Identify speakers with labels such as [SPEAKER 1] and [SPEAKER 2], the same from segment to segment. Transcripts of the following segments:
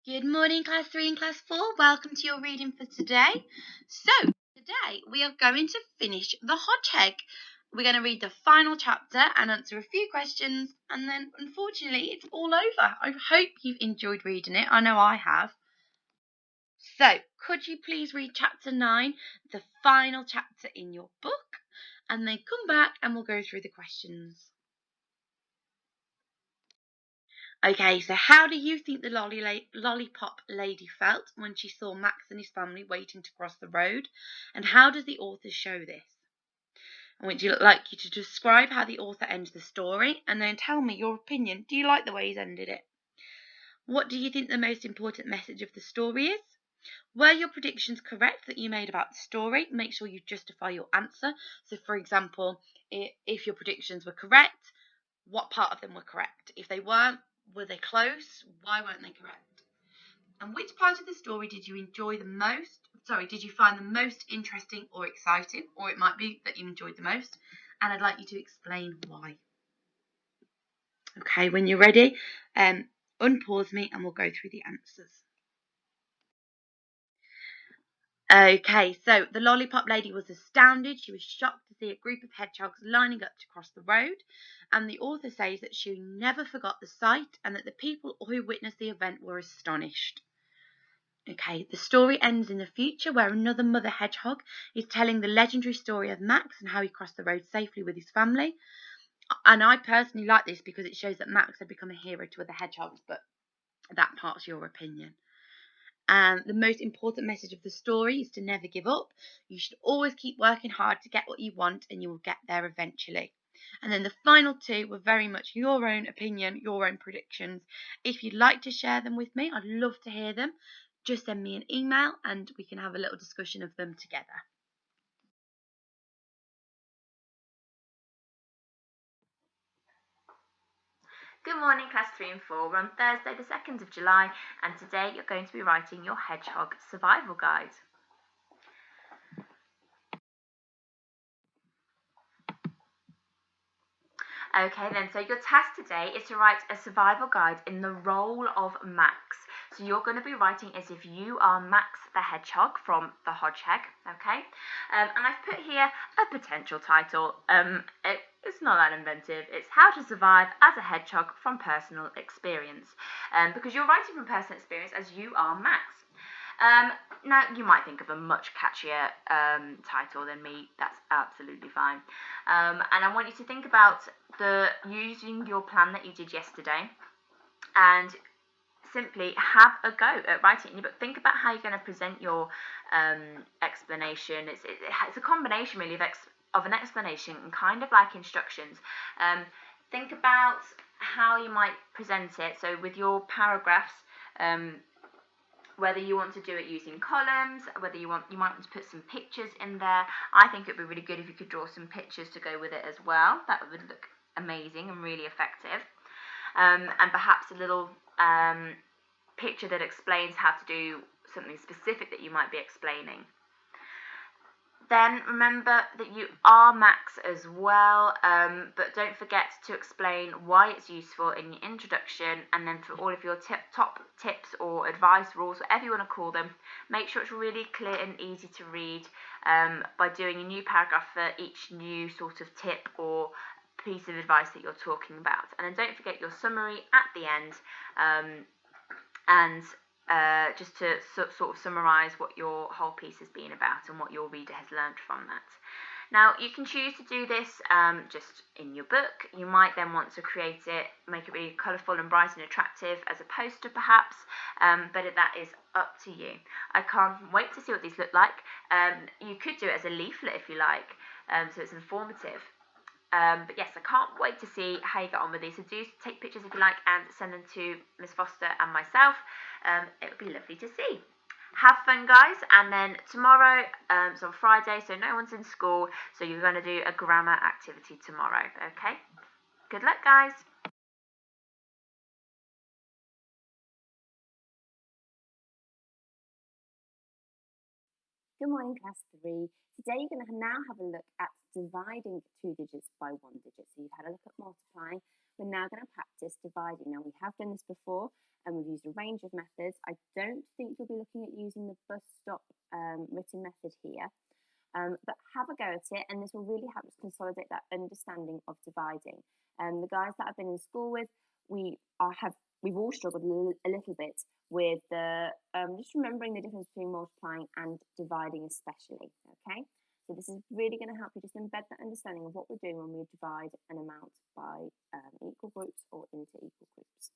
[SPEAKER 1] Good morning, Class 3 and Class 4. Welcome to your reading for today. So, today we are going to finish The Hedgehog. We're going to read the final chapter and answer a few questions, and then, unfortunately, it's all over. I hope you've enjoyed reading it. I know I have. So, could you please read chapter 9, the final chapter in your book, and then come back and we'll go through the questions. Okay, so how do you think the lollipop lady felt when she saw Max and his family waiting to cross the road? And how does the author show this? I would like you to describe how the author ends the story and then tell me your opinion. Do you like the way he's ended it? What do you think the most important message of the story is? Were your predictions correct that you made about the story? Make sure you justify your answer. So, for example, if your predictions were correct, what part of them were correct? If they weren't, were they close? Why weren't they correct? And which part of the story did you enjoy the most? Did you find the most interesting or exciting? Or it might be that you enjoyed the most. And I'd like you to explain why. Okay, when you're ready, unpause me and we'll go through the answers. Okay, so the lollipop lady was astounded. She was shocked to see a group of hedgehogs lining up to cross the road. And the author says that she never forgot the sight and that the people who witnessed the event were astonished. Okay, the story ends in the future where another mother hedgehog is telling the legendary story of Max and how he crossed the road safely with his family. And I personally like this because it shows that Max had become a hero to other hedgehogs, but that part's your opinion. And the most important message of the story is to never give up. You should always keep working hard to get what you want and you will get there eventually. And then the final two were very much your own opinion, your own predictions. If you'd like to share them with me, I'd love to hear them. Just send me an email and we can have a little discussion of them together.
[SPEAKER 2] Good morning, Class 3 and 4. We're on Thursday the 2nd of July and today you're going to be writing your Hedgehog Survival Guide. Okay then, so your task today is to write a survival guide in the role of Max. So you're going to be writing as if you are Max the Hedgehog from The Hedgehog, okay? And I've put here a potential title. It's not that inventive. It's How to Survive as a Hedgehog from Personal Experience. Because you're writing from personal experience as you are Max. Now, you might think of a much catchier title than me. That's absolutely fine. And I want you to think about using your plan that you did yesterday and simply have a go at writing in your book. Think about how you're going to present your explanation. It's a combination really of an explanation and kind of like instructions. Think about how you might present it. So with your paragraphs, whether you want to do it using columns, whether you might want to put some pictures in there. I think it would be really good if you could draw some pictures to go with it as well. That would look amazing and really effective. And perhaps a little picture that explains how to do something specific that you might be explaining. Then remember that you are Max as well, but don't forget to explain why it's useful in your introduction, and then for all of your top tips or advice, rules, whatever you want to call them, make sure it's really clear and easy to read by doing a new paragraph for each new sort of tip or piece of advice that you're talking about. And then don't forget your summary at the end, just to sort of summarise what your whole piece has been about and what your reader has learned from that. Now, you can choose to do this just in your book. You might then want to create it, make it really colourful and bright and attractive as a poster perhaps, but that is up to you. I can't wait to see what these look like. You could do it as a leaflet if you like, so it's informative. But yes, I can't wait to see how you get on with these. So do take pictures if you like and send them to Miss Foster and myself. It would be lovely to see. Have fun, guys, and then tomorrow, it's on Friday, so no one's in school, so you're going to do a grammar activity tomorrow, okay? Good luck, guys.
[SPEAKER 3] Good morning, class 3. Today you're going to now have a look at dividing 2 digits by 1 digit. So you've had a look at multiplying. We're now going to practice dividing. Now we have done this before and we've used a range of methods. I don't think you'll be looking at using the bus stop written method here. But have a go at it, and this will really help us consolidate that understanding of dividing. The guys that I've been in school with, we've all struggled a little bit with just remembering the difference between multiplying and dividing, especially. Okay, so this is really going to help you just embed that understanding of what we're doing when we divide an amount by equal groups or into equal groups.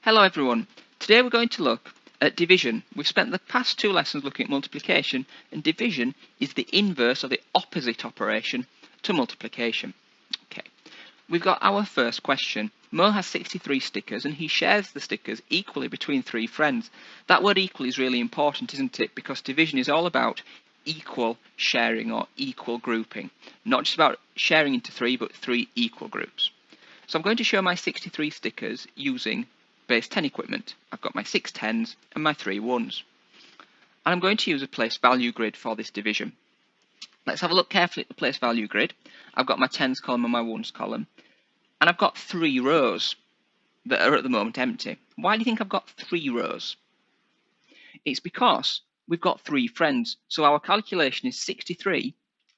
[SPEAKER 4] Hello everyone, today we're going to look at division. We've spent the past 2 lessons looking at multiplication, and division is the inverse or the opposite operation to multiplication. Okay, we've got our first question. Mo has 63 stickers and he shares the stickers equally between 3 friends. That word equal is really important, isn't it? Because division is all about equal sharing or equal grouping. Not just about sharing into 3, but 3 equal groups. So I'm going to show my 63 stickers using base 10 equipment. I've got my 6 10s and my 3 1s. And I'm going to use a place value grid for this division. Let's have a look carefully at the place value grid. I've got my 10s column and my 1s column. And I've got 3 rows that are at the moment empty. Why do you think I've got 3 rows? It's because we've got 3 friends. So our calculation is 63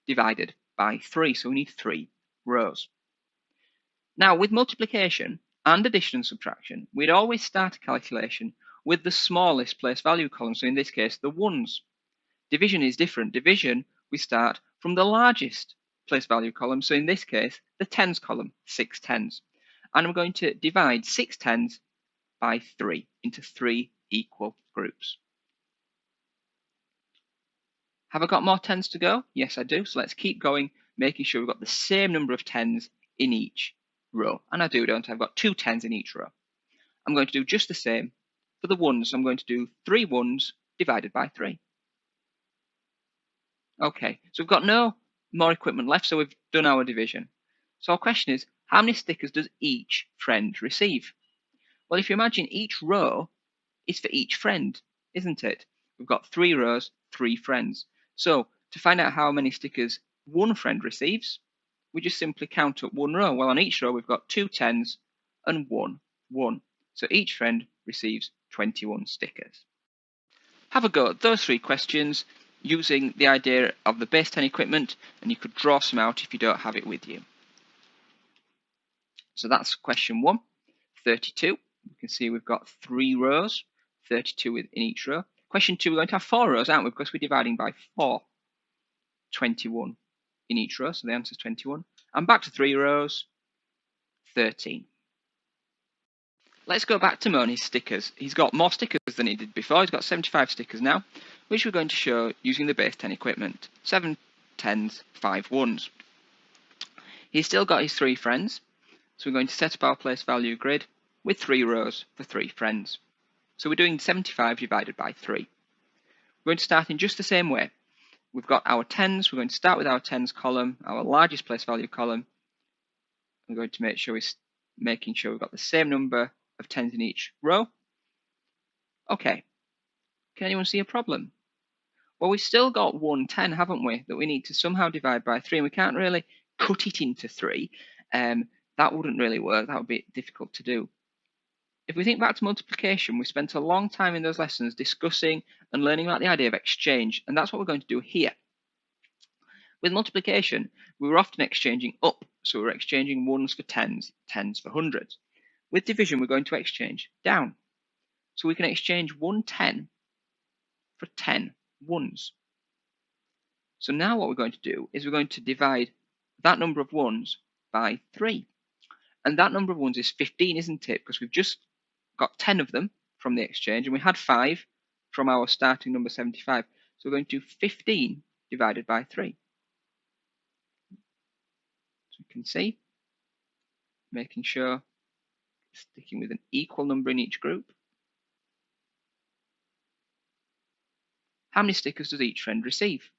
[SPEAKER 4] divided by 3. So we need 3 rows. Now with multiplication and addition and subtraction, we'd always start a calculation with the smallest place value column, so in this case the 1s. Division is different. Division, we start from the largest place value column, so in this case the 10s column, 6 10s. And I'm going to divide 6 10s by 3 into 3 equal groups. Have I got more 10s to go? Yes I do, so let's keep going, making sure we've got the same number of 10s in each row. And I do, don't I? I've got 2 10s in each row. I'm going to do just the same for the 1s. I'm going to do 3 1s divided by 3. Okay, so we've got no more equipment left, so we've done our division. So our question is, how many stickers does each friend receive? Well, if you imagine each row is for each friend, isn't it? We've got 3 rows, 3 friends. So to find out how many stickers one friend receives, we just simply count up 1 row. Well, on each row we've got 2 10s and 1 1. So each friend receives 21 stickers. Have a go at those 3 questions using the idea of the base 10 equipment, and you could draw some out if you don't have it with you. So that's question 1, 32. You can see we've got 3 rows, 32 in each row. Question 2, we're going to have 4 rows, aren't we? Because we're dividing by 4. 21 in each row, so the answer is 21. And back to 3 rows, 13. Let's go back to Moni's stickers. He's got more stickers than he did before. He's got 75 stickers now, which we're going to show using the base 10 equipment. 7 10s, 5 1s. He's still got his 3 friends, so we're going to set up our place value grid with 3 rows for 3 friends. So we're doing 75 divided by 3. We're going to start in just the same way. We've got our 10s. We're going to start with our 10s column, our largest place value column. I'm going to make sure we've got the same number of 10s in each row. Okay, can anyone see a problem? Well, we've still got 1 10, haven't we, that we need to somehow divide by 3, and we can't really cut it into 3. That wouldn't really work. That would be difficult to do. If we think back to multiplication, we spent a long time in those lessons discussing and learning about the idea of exchange, and that's what we're going to do here. With multiplication, we were often exchanging up, so we're exchanging 1s for 10s, 10s for 100s. With division, we're going to exchange down. So we can exchange 1 10 for 10 1s. So now what we're going to do is we're going to divide that number of 1s by 3. And that number of 1s is 15, isn't it? Because we've just got 10 of them from the exchange, and we had 5 from our starting number 75. So we're going to do 15 divided by 3. So you can see, making sure, sticking with an equal number in each group. How many stickers does each friend receive?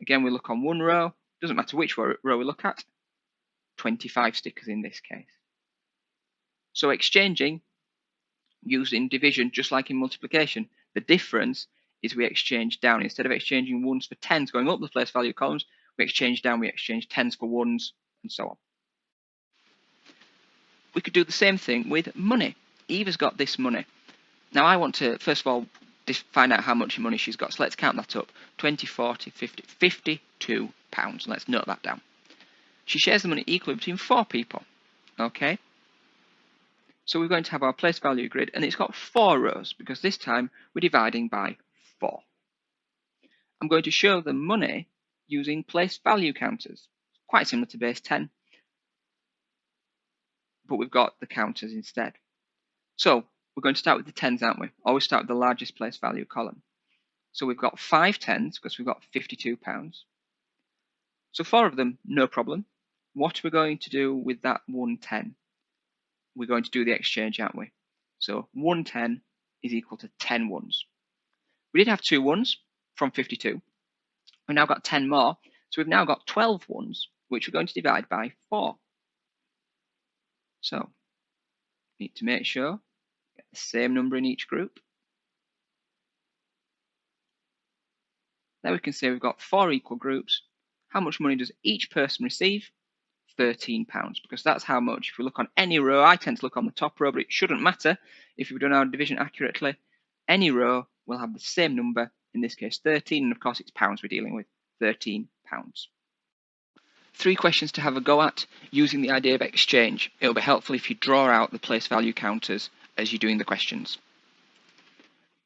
[SPEAKER 4] Again, we look on 1 row, doesn't matter which row we look at, 25 stickers in this case. So exchanging using division, just like in multiplication, the difference is we exchange down. Instead of exchanging ones for tens going up the place value columns, we exchange down, we exchange tens for ones, and so on. We could do the same thing with money. Eva's got this money. Now I want to, first of all, find out how much money she's got. So let's count that up. 20, 40, 50, £52. Let's note that down. She shares the money equally between 4 people. Okay? So we're going to have our place value grid, and it's got 4 rows, because this time we're dividing by 4. I'm going to show the money using place value counters. Quite similar to base 10, but we've got the counters instead. So we're going to start with the tens, aren't we? Always start with the largest place value column. So we've got 5 tens, because we've got £52. So 4 of them, no problem. What we're going to do with that 110? We're going to do the exchange, aren't we? So 110 is equal to 10 ones. We did have 2 ones from 52. We've now got 10 more. So we've now got 12 ones, which we're going to divide by 4. So need to make sure we get the same number in each group. There we can say we've got 4 equal groups. How much money does each person receive? £13, because that's how much. If we look on any row, I tend to look on the top row, but it shouldn't matter if we've done our division accurately. Any row will have the same number, in this case 13, and of course it's pounds we're dealing with, £13. 3 questions to have a go at using the idea of exchange. It'll be helpful if you draw out the place value counters as you're doing the questions.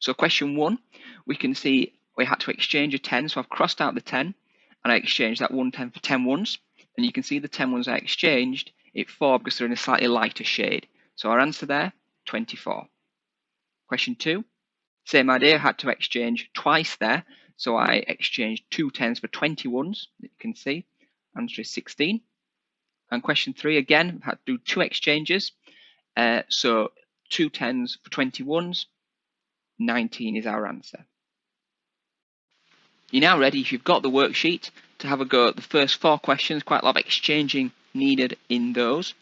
[SPEAKER 4] So question 1, we can see we had to exchange a 10, so I've crossed out the 10 and I exchanged that 110 for 10 ones. And you can see the 10 ones I exchanged, it's 4 because they're in a slightly lighter shade. So our answer there, 24. Question 2, same idea, I had to exchange twice there. So I exchanged 2 tens for 20 ones, you can see. Answer is 16. And question 3, again, I had to do 2 exchanges. So 2 tens for 20 ones, 19 is our answer. You're now ready, if you've got the worksheet, to have a go at the first 4 questions. Quite a lot of exchanging needed in those.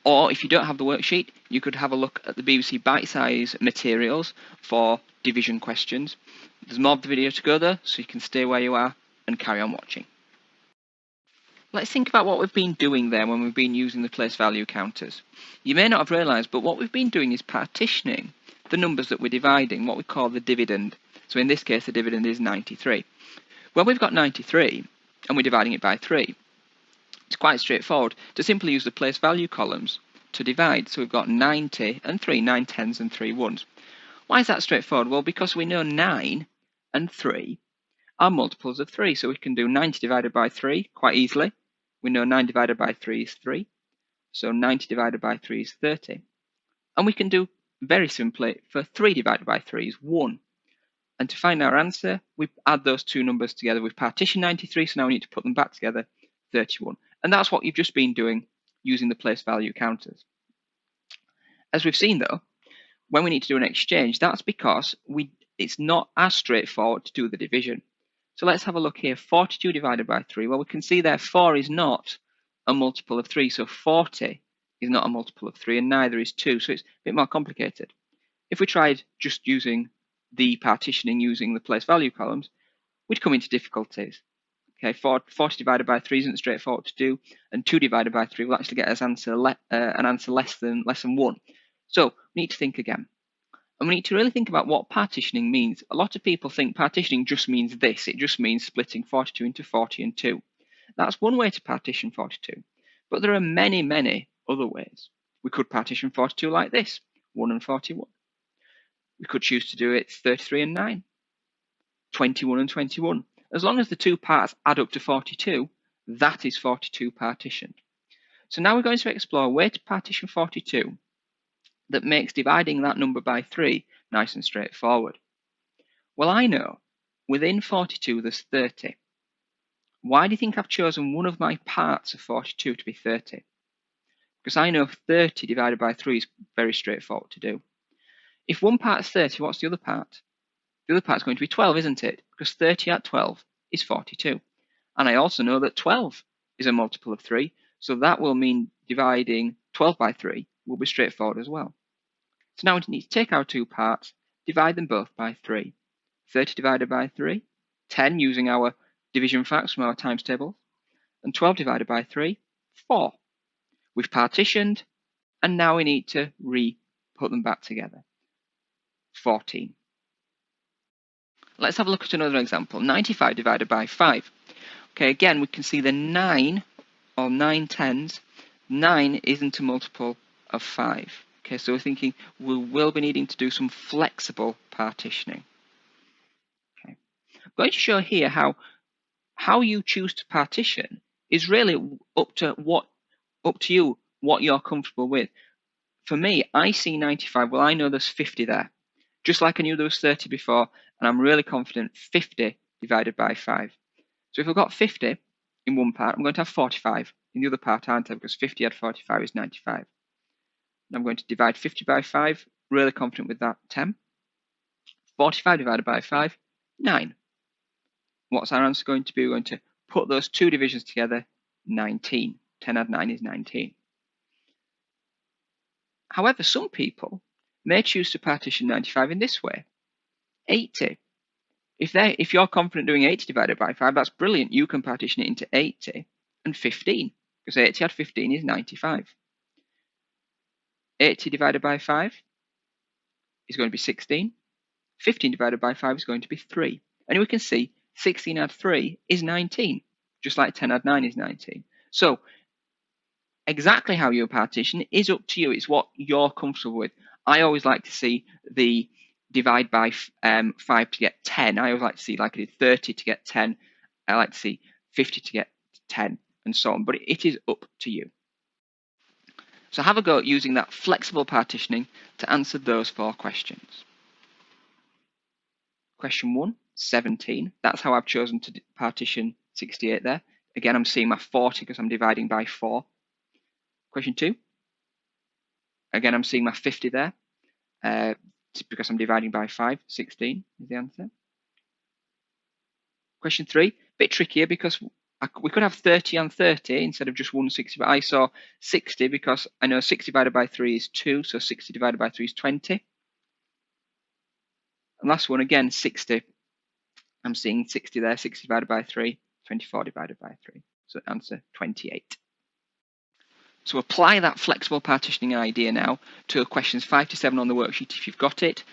[SPEAKER 4] Or if you don't have the worksheet, you could have a look at the BBC Bite-Size materials for division questions. There's more of the video to go there, so you can stay where you are and carry on watching. Let's think about what we've been doing there when we've been using the place value counters. You may not have realised, but what we've been doing is partitioning the numbers that we're dividing, what we call the dividend. So in this case, the dividend is 93. Well, we've got 93, and we're dividing it by 3. It's quite straightforward to simply use the place value columns to divide. So we've got 90 and 3, 9 tens and 3 ones. Why is that straightforward? Well, because we know 9 and 3 are multiples of 3. So we can do 90 divided by 3 quite easily. We know 9 divided by 3 is 3. So 90 divided by 3 is 30. And we can do very simply for 3 divided by 3 is 1. And to find our answer, we add those 2 numbers together. We've partitioned 93, so now we need to put them back together, 31. And that's what you've just been doing using the place value counters. As we've seen though, when we need to do an exchange, that's because it's not as straightforward to do the division. So let's have a look here. 42 divided by 3. Well, we can see there 4 is not a multiple of 3. So 40 is not a multiple of 3, and neither is 2. So it's a bit more complicated. If we tried just using the partitioning using the place value columns, we'd come into difficulties. Okay, 40 divided by 3 isn't straightforward to do, and 2 divided by 3 will actually get us an answer less than 1. So we need to think again. And we need to really think about what partitioning means. A lot of people think partitioning just means this. It just means splitting 42 into 40 and 2. That's one way to partition 42. But there are many, many other ways. We could partition 42 like this, 1 and 41. We could choose to do it 33 and 9, 21 and 21. As long as the 2 parts add up to 42, that is 42 partitioned. So now we're going to explore a way to partition 42 that makes dividing that number by 3 nice and straightforward. Well, I know within 42 there's 30. Why do you think I've chosen one of my parts of 42 to be 30? Because I know 30 divided by 3 is very straightforward to do. If one part's 30, what's the other part? The other part's going to be 12, isn't it? Because 30 at 12 is 42. And I also know that 12 is a multiple of 3. So that will mean dividing 12 by 3 will be straightforward as well. So now we need to take our two parts, divide them both by 3. 30 divided by 3, 10 using our division facts from our times table, and 12 divided by 3, 4. We've partitioned, and now we need to put them back together. 14. Let's have a look at another example. 95 divided by 5. Okay, again, we can see the 9 or 9 tens. 9 isn't a multiple of 5. Okay, so we're thinking we will be needing to do some flexible partitioning. Okay. I'm going to show here how you choose to partition is really up to you what you're comfortable with. For me, I see 95. Well, I know there's 50 there. Just like I knew there was 30 before, and I'm really confident 50 divided by 5. So if I've got 50 in one part, I'm going to have 45 in the other part, aren't I? Because 50 add 45 is 95. And I'm going to divide 50 by 5, really confident with that, 10. 45 divided by 5, 9. What's our answer going to be? We're going to put those two divisions together, 19. 10 add 9 is 19. However, some people may choose to partition 95 in this way. 80. If you're confident doing 80 divided by 5, that's brilliant. You can partition it into 80 and 15, because 80 add 15 is 95. 80 divided by 5 is going to be 16. 15 divided by 5 is going to be 3. And we can see 16 add 3 is 19, just like 10 add 9 is 19. So exactly how you partition is up to you. It's what you're comfortable with. I always like to see the divide by 5 to get 10. I always like to see, like I did, 30 to get 10. I like to see 50 to get 10, and so on. But it is up to you. So have a go at using that flexible partitioning to answer those 4 questions. Question 1, 17. That's how I've chosen to partition 68 there. Again, I'm seeing my 40 because I'm dividing by 4. Question 2. Again, I'm seeing my 50 there because I'm dividing by 5. 16 is the answer. Question 3, a bit trickier because we could have 30 and 30 instead of just 160, but I saw 60 because I know 6 divided by 3 is 2, so 60 divided by 3 is 20. And last one, again, 60. I'm seeing 60 there, 60 divided by 3, 24 divided by 3. So answer 28. So apply that flexible partitioning idea now to questions 5 to 7 on the worksheet if you've got it.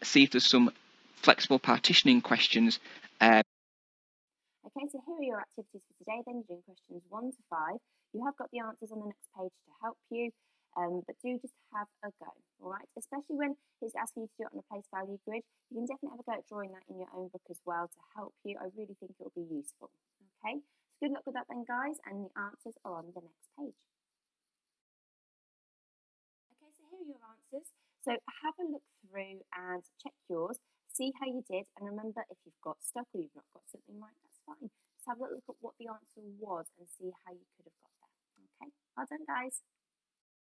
[SPEAKER 4] See if there's some flexible partitioning questions.
[SPEAKER 3] Okay, so here are your activities for today. Then you're doing questions 1 to 5. You have got the answers on the next page to help you, but do just have a go, all right? Especially when it's asking you to do it on a place value grid. You can definitely have a go at drawing that in your own book as well to help you. I really think it will be useful, okay? So good luck with that then, guys, and the answers are on the next page. Okay, so here are your answers. So have a look through and check yours. See how you did, and remember, if you've got stuck or you've not got something right, that's fine. Just have a look at what the answer was and see how you could have got there. Okay, well done, guys.